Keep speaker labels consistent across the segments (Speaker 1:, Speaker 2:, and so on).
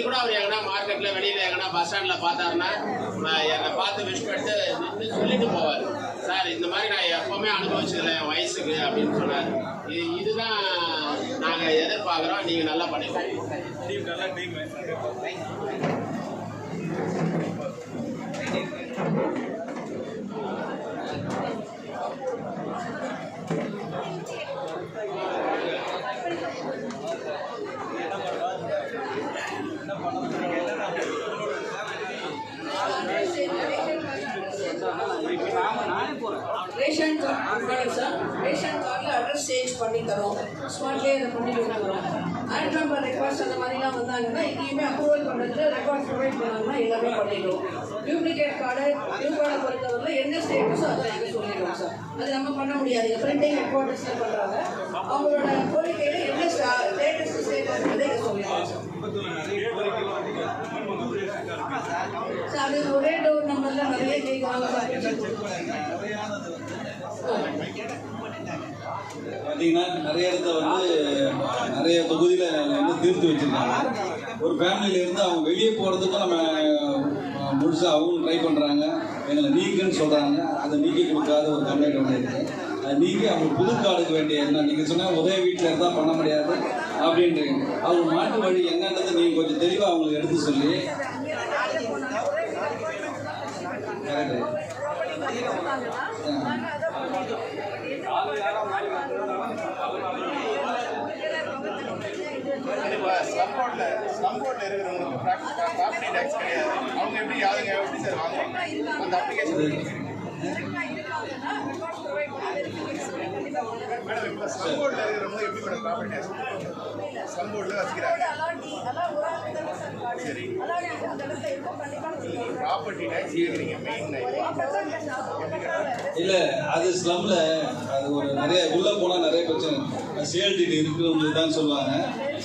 Speaker 1: கூட அவர் எங்கன்னா மார்க்கெட்ல வெளியில எங்கன்னா பஸ் ஸ்டாண்ட்ல பார்த்தாருன்னா என்னை பார்த்து விஷ் பண்ணிட்டு நின்று சொல்லிட்டு போவார். சார் இந்த மாதிரி நான் எப்பவுமே அனுபவிச்சதில்லை என் வயசுக்கு அப்படின்னு சொன்னார். இதுதான் நாங்கள் எதிர்பார்க்குறோம். நீங்கள் நல்லா பண்ணிக்கலாம்.
Speaker 2: ரேஷன் கார்டில் அட்ரஸ் சேஞ்ச் பண்ணி தரோம். ஸ்மார்ட்லேயே அதை பண்ணி கொடுக்குறோம். ஆட் நம்பர் ரெக்கார்ட்ஸ் அந்த மாதிரிலாம் வந்தாங்கன்னா எங்கேயுமே அப்ரூவல் பண்ணுறதுல ரெக்கார்ட் ப்ரொவைட் பண்ணாங்கன்னா எல்லாமே பண்ணிடுவோம். டூப்ளிகேட் கார்டை நியூ கார்டை பொறுத்தவரையில் என்ன ஸ்டேட்டஸோ அதை நாங்கள் சொல்லிடுவோம் சார். அது நம்ம பண்ண முடியாது. பிரிண்டிங் ஹெட் தான் பண்ணுறாங்க. அவங்களோட கோரிக்கையில் என்ன ஸ்டேட்டஸ் ஸ்டேட்டஸ்ன்றதை இங்கே சொல்லிடுவோம் சார். அது ஒரே டோர் நம்பர்ல நிறைய கேட்குறாங்க
Speaker 3: பார்த்தீங்கன்னா நிறைய இடத்துல நிறைய தொகுதியில் தீர்த்து வச்சிருக்காங்க. ஒரு ஃபேமிலியிலேருந்து அவங்க வெளியே போகிறதுக்கும் நம்ம முழுசாக அவங்களும் ட்ரை பண்ணுறாங்க. எங்களை நீக்குன்னு சொல்கிறாங்க. அதை நீக்கி கொடுக்காத ஒரு கம்ப்ளைண்ட் ஒன்று இருக்குது. அதை நீக்கி அவங்க புது கார்டுக்கு வேண்டிய என்ன நீங்கள் சொன்னால் ஒரே வீட்டில் இருந்தால் பண்ண முடியாது அப்படின்றீங்க. அவங்க மாட்டு வழி என்னன்றது நீங்கள் கொஞ்சம் தெளிவாக அவங்களுக்கு எடுத்து சொல்லி இல்லை அது ஸ்லம்ல அது ஒரு நிறைய உள்ளே போனால் நிறைய பிரச்சனை. சேல்டிடி இருக்கிறவங்களுக்கு தான் சொல்லுவாங்க.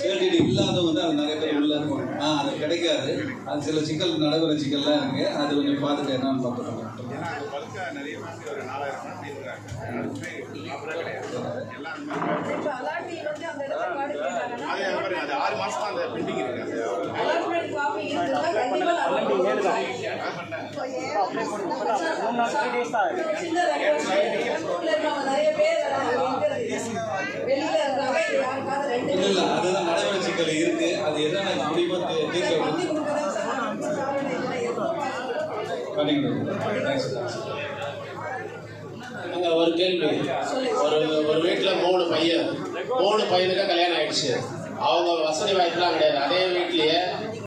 Speaker 3: சேல்டிடி இல்லாதவங்க அது நிறைய பேர் உள்ள இருக்கும். அது கிடைக்காது. அது சில சிக்கல் நடைமுறை சிக்கல்லாம் இருக்கு. அது கொஞ்சம் பார்த்துட்டு என்னன்னு பார்த்துக்கோங்க. இல்லை அதுதான் நடைமுறை சிக்கல் இருக்கு. அது என்னென்ன முடியுமோ
Speaker 1: ஒரு கேள்வி. ஒரு வீட்டில் 3 பையனுக்கு கல்யாணம் ஆயிடுச்சு. அவங்க வசதி வாய்ப்புலாம் கிடையாது. அதே வீட்லயே